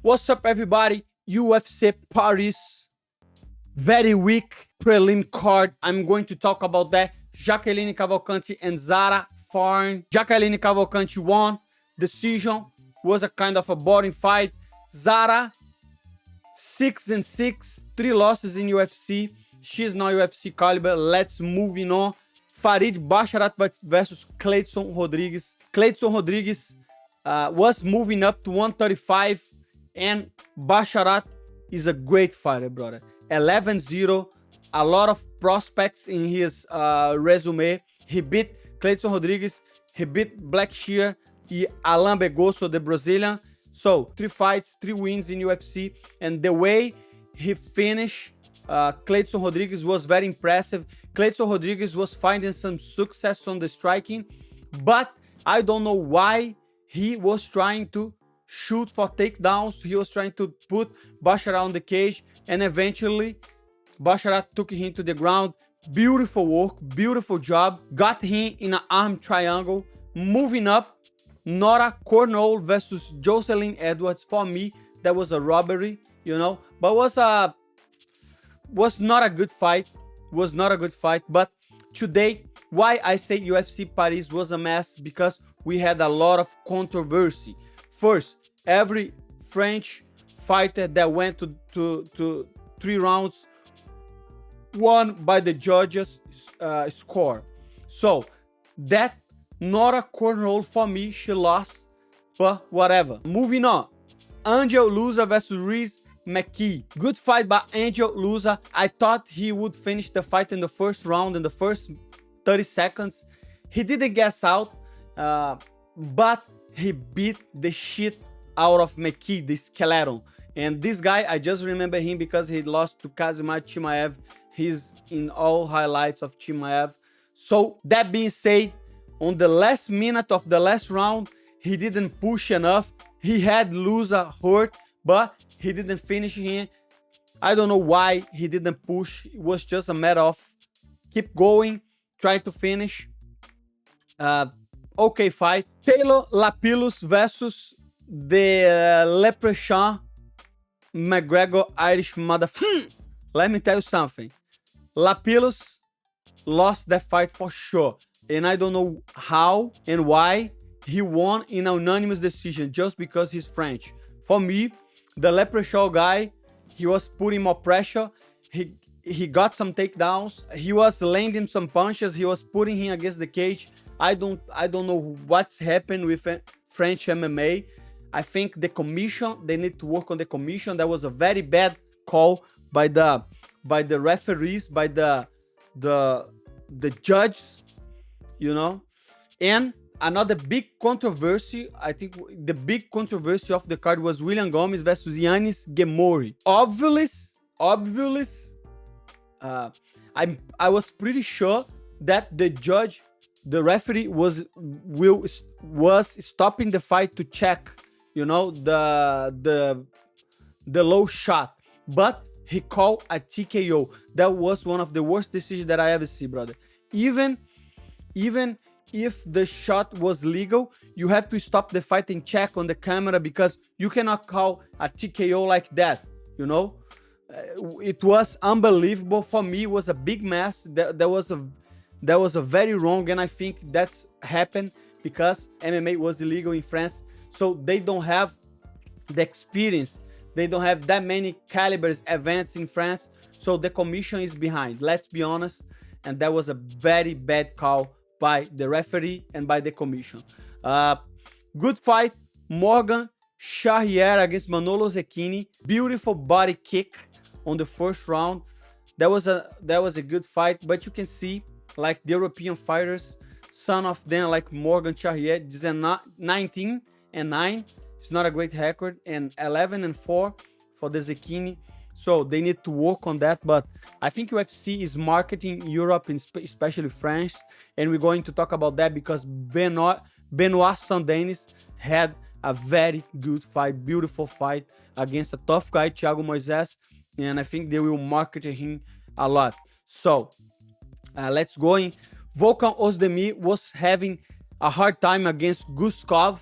What's up, everybody? UFC Paris, very weak prelim card. I'm going to talk about that. Jacqueline Cavalcanti and Zara Farn. Jacqueline Cavalcanti won. Decision was a kind of a boring fight. Zara 6-6, 3 losses in UFC. She's not UFC caliber. Let's move on. Farid Basharat versus Cleidson Rodrigues. Cleidson Rodrigues was moving up to 135, and Basharat is a great fighter, brother. 11-0, a lot of prospects in his resume. He beat Cleidson Rodrigues, he beat Black Shear and Alain Begosso, the Brazilian. So 3 fights, 3 wins in UFC, and the way he finished Cleidson Rodrigues was very impressive. Cleidson Rodrigues was finding some success on the striking, but I don't know why he was trying to shoot for takedowns. He was trying to put Basharat on the cage, and eventually Basharat took him to the ground. Beautiful work, beautiful job. Got him in an arm triangle. Moving up, Nora Cornwell versus Jocelyn Edwards. For me, that was a robbery, you know, but was not a good fight. Was not a good fight. But today, why I say UFC Paris was a mess, because we had a lot of controversy. First, every French fighter that went to 3 rounds won by the judges' score. So that Nora Cornwell, for me, she lost, but whatever. Moving on, Angel Lusa versus Reese McKee. Good fight by Angel Lusa. I thought he would finish the fight in the first round, in the first 30 seconds. He didn't gas out, but he beat the shit out of McKee, the skeleton. And this guy, I just remember him because he lost to Kazimar Chimaev. He's in all highlights of Chimaev. So that being said, on the last minute of the last round, he didn't push enough. He had Lusa hurt, but he didn't finish him. I don't know why he didn't push. It was just a matter of keep going, try to finish. Okay fight. Taylor Lapillus versus the Leprechaun McGregor Irish motherfucker. Let me tell you something. Lapillus lost that fight for sure. And I don't know how and why he won in an unanimous decision just because he's French. For me, the Leprechaun guy, he was putting more pressure. He got some takedowns. He was landing some punches. He was putting him against the cage. I don't know what's happened with French MMA. I think the commission, they need to work on the commission. That was a very bad call by the referees, by the judges, you know. And another big controversy, I think the big controversy of the card was William Gomez versus Yanis Gemori. Obviously, I was pretty sure that the referee was stopping the fight to check, you know, the low shot, but he called a TKO. That was one of the worst decisions that I ever see, brother. Even if the shot was legal, you have to stop the fight and check on the camera, because you cannot call a TKO like that, you know. It was unbelievable. For me, it was a big mess. That was a very wrong, and I think that's happened because MMA was illegal in France, so they don't have the experience. They don't have that many calibers events in France, so the commission is behind. Let's be honest, and that was a very bad call by the referee and by the commission. Good fight, Morgan Charrier against Manolo Zecchini. Beautiful body kick on the first round. That was a good fight, but you can see, like, the European fighters, some of them like Morgan Charrier, 19-9. It's not a great record, and 11-4 for the Zecchini. So they need to work on that. But I think UFC is marketing Europe, especially France, and we're going to talk about that because Benoit Saint-Denis had a very good fight, beautiful fight against a tough guy, Thiago Moises, and I think they will market him a lot. So let's go in. Volkan Ozdemir was having a hard time against Guskov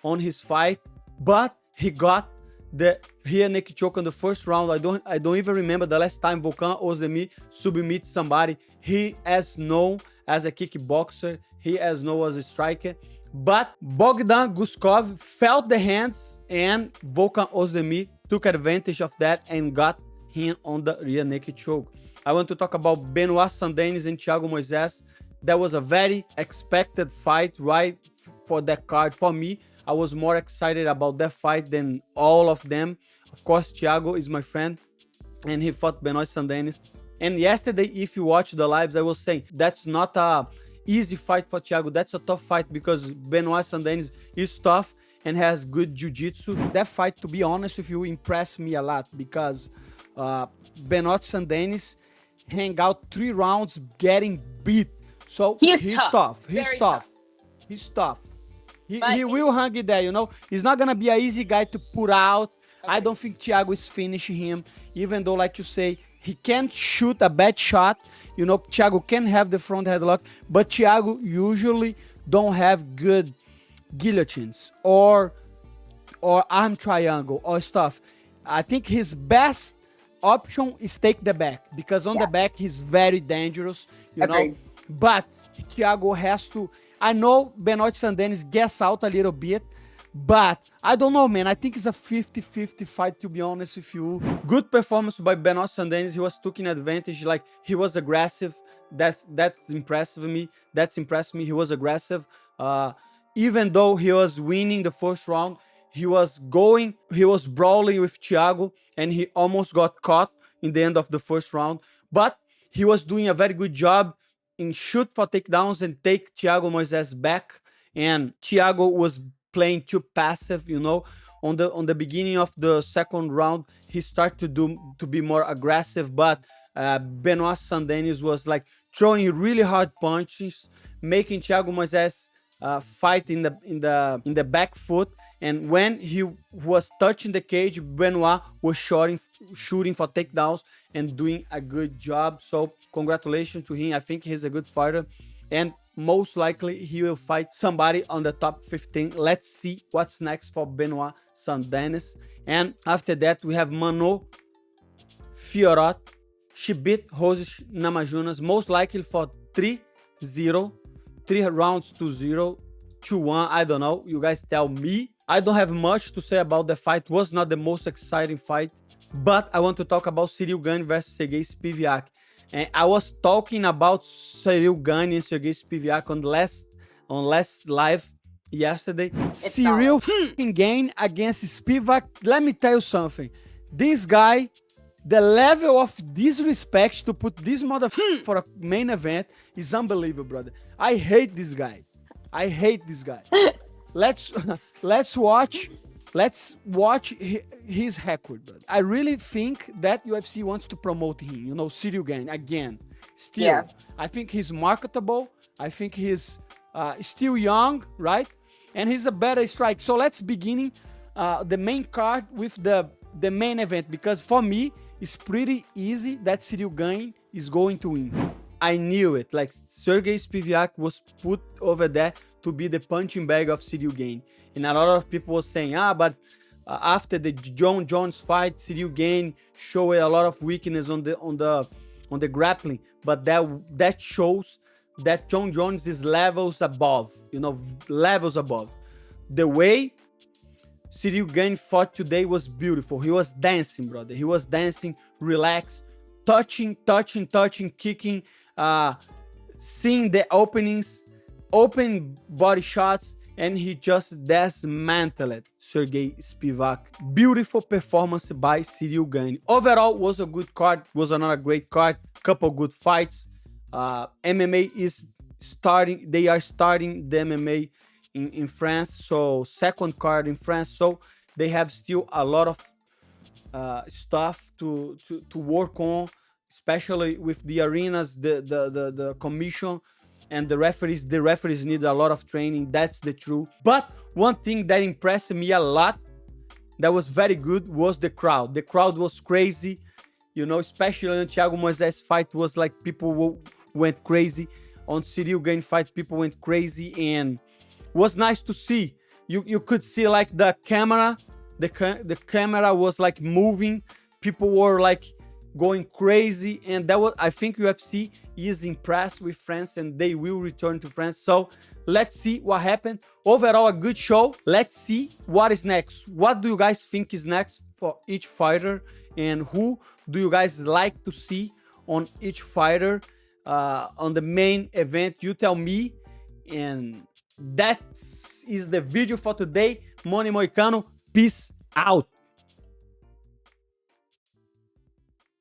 on his fight, but he got the rear naked choke on the first round. I don't even remember the last time Volkan Ozdemir submit somebody. He as known as a kickboxer, he as known as a striker. But Bogdan Guskov felt the hands and Volkan Ozdemir took advantage of that and got him on the rear naked choke. I want to talk about Benoit Saint-Denis and Thiago Moises. That was a very expected fight, right, for that card. For me, I was more excited about that fight than all of them. Of course, Thiago is my friend, and he fought Benoit Saint-Denis. And yesterday, if you watch the lives, I was saying that's not a easy fight for Thiago. That's a tough fight because Benoit Saint-Denis is tough and has good jiu-jitsu. That fight, to be honest with you, impressed me a lot because Benoit Saint-Denis hang out 3 rounds getting beat. So he's tough. He's tough. He's tough. He will hang it there, you know. He's not gonna be an easy guy to put out. Okay. I don't think Thiago is finishing him, even though, like you say, he can't shoot a bad shot. You know, Thiago can have the front headlock, but Thiago usually don't have good guillotines or arm triangle or stuff. I think his best option is take the back because on the back he's very dangerous, you know. But Thiago has to. I know Benoit Saint-Denis gets out a little bit, but I don't know, man. I think it's a 50-50 fight, to be honest with you. Good performance by Benoit Saint-Denis. He was taking advantage, like he was aggressive. That's impressive me. That's impressed me. He was aggressive. Even though he was winning the first round, he was brawling with Thiago, and he almost got caught in the end of the first round. But he was doing a very good job in shoot for takedowns and take Thiago Moises back. And Thiago was playing too passive, you know. On the beginning of the second round, he started to be more aggressive, but Benoit Saint-Denis was like throwing really hard punches, making Thiago Moises fight in the back foot. And when he was touching the cage, Benoit was shooting for takedowns and doing a good job. So congratulations to him. I think he's a good fighter. And most likely he will fight somebody on the top 15. Let's see what's next for Benoit Saint-Denis. And after that, we have Mano Fiorot. She beat Rose Namajunas, most likely for 3-0. 3 rounds to 0, 2-1. I don't know. You guys tell me. I don't have much to say about the fight. It was not the most exciting fight. But I want to talk about Cyril Gane versus Sergey Spivak. And I was talking about Cyril Gane and Sergey Spivak on last live yesterday. Cyril Gane against Spivak. Let me tell you something. This guy, the level of disrespect to put this motherfucker for a main event is unbelievable, brother. I hate this guy. I hate this guy. Let's watch his record, brother. I really think that UFC wants to promote him, you know, Cyril Gane again. Still, yeah. I think he's marketable. I think he's still young, right? And he's a better strike. So let's begin the main card with the main event, because for me, it's pretty easy that Cyril Gane is going to win. I knew it. Like, Sergey Spivak was put over there to be the punching bag of Cyril Gane. And a lot of people were saying, but after the John Jones fight, Cyril Gane showed a lot of weakness on the grappling. But that shows that John Jones is levels above, you know, levels above. The way Cyril Gane fought today was beautiful. He was dancing, brother. He was dancing, relaxed, touching, kicking, seeing the openings, open body shots, and he just dismantled Sergey Spivak. Beautiful performance by Cyril Gane. Overall, was a good card. Was another great card. Couple good fights. MMA is starting. They are starting the MMA in France. So second card in France. So they have still a lot of stuff to work on, especially with the arenas, the commission, and the referees. The referees need a lot of training. That's the truth. But one thing that impressed me a lot, that was very good, was the crowd. The crowd was crazy, you know, especially on Thiago Moises fight was like people went crazy. On Cyril Gane fight, people went crazy, and was nice to see. You could see like the the camera was like moving, people were like going crazy, and that was, I think UFC is impressed with France and they will return to France. So let's see what happened. Overall, a good show. Let's see what is next. What do you guys think is next for each fighter, and who do you guys like to see on each fighter on the main event? You tell me. And that is the video for today. Money Moicano, peace out.